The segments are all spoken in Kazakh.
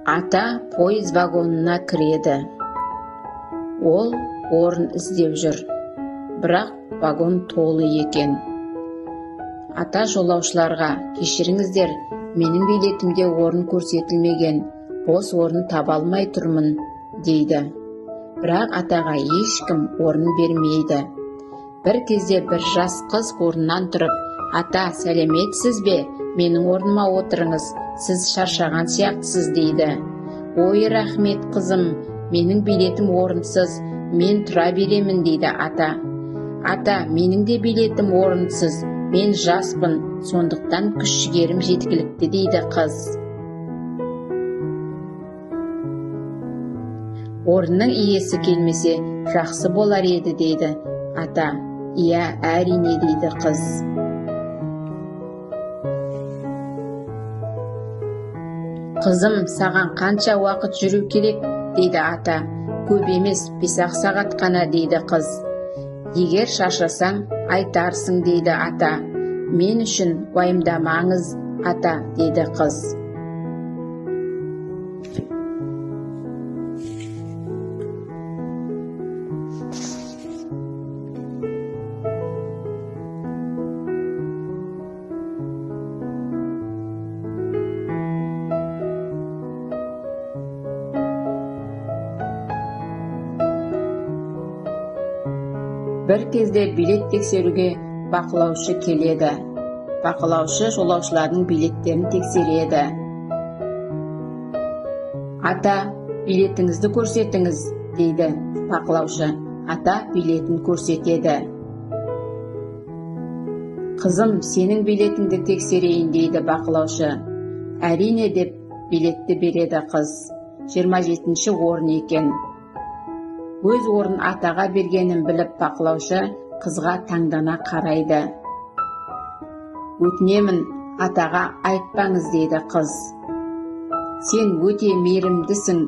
Ата пойыз вагонына кіреді. Ол орын іздеп жүр, бірақ вагон толы екен. Ата жолаушыларға: кешіріңіздер, менің билетімде орын көрсетілмеген, бос орын таба алмай тұрмын, дейді. Бірақ атаға ешкім орын бермейді. Бір кезде бір жас қыз орнынан тұрып: ата, сәлеметсіз бе? Менің орныма отырыңыз, сіз шаршаған сияқтысыз, дейді. Ой, рахмет қызым, менің билетім орынсыз, мен тұра беремін, дейді ата. Ата, менің де билетім орынсыз, мен жаспын, сондықтан күш-жігерім жеткілікті, дейді қыз. Орынның иесі келмесе жақсы болар еді, дейді ата. Иә, әрине, дейді қыз. Қызым, саған қанша уақыт жүру керек, дейді ата. Көп емес, 5 сағат қана, дейді қыз. Егер шаршасаң, айтарсың, дейді ата. Мен үшін уайымдамаңыз, ата, дейді қыз. Бір кезде билет тексеруге бақылаушы келеді. Бақылаушы жолаушылардың билеттерін тексереді. Ата, билетіңізді көрсетіңіз, дейді бақылаушы. Ата билетін көрсетеді. Қызым, сенің билетіңді тексерейін, дейді бақылаушы. Әрине, деп билетті береді қыз. 27-ші орын екен. Өз орын атаға бергенін біліп бақылаушы қызға таңдана қарайды. Өтінемін, атаға айтпаңыз, дейді қыз. Сен өте мейірімдісің,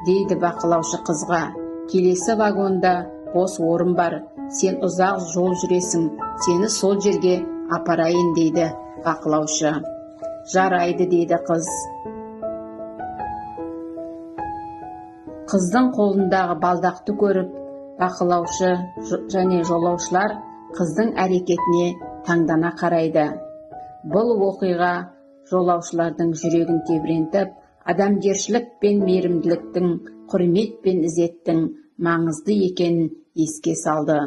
дейді бақылаушы қызға. Келесі вагонда бос орын бар, сен ұзақ жол жүресің, сені сол жерге апарайын, дейді бақылаушы. Жарайды, дейді қыз. Қыздың қолындағы балдақты көріп, бақылаушы және жолаушылар қыздың әрекетіне таңдана қарайды. Бұл оқиға жолаушылардың жүрегін тебірентіп, адамгершілік пен мейірімділіктің, құрмет пен ізеттің маңызды екенін еске салды.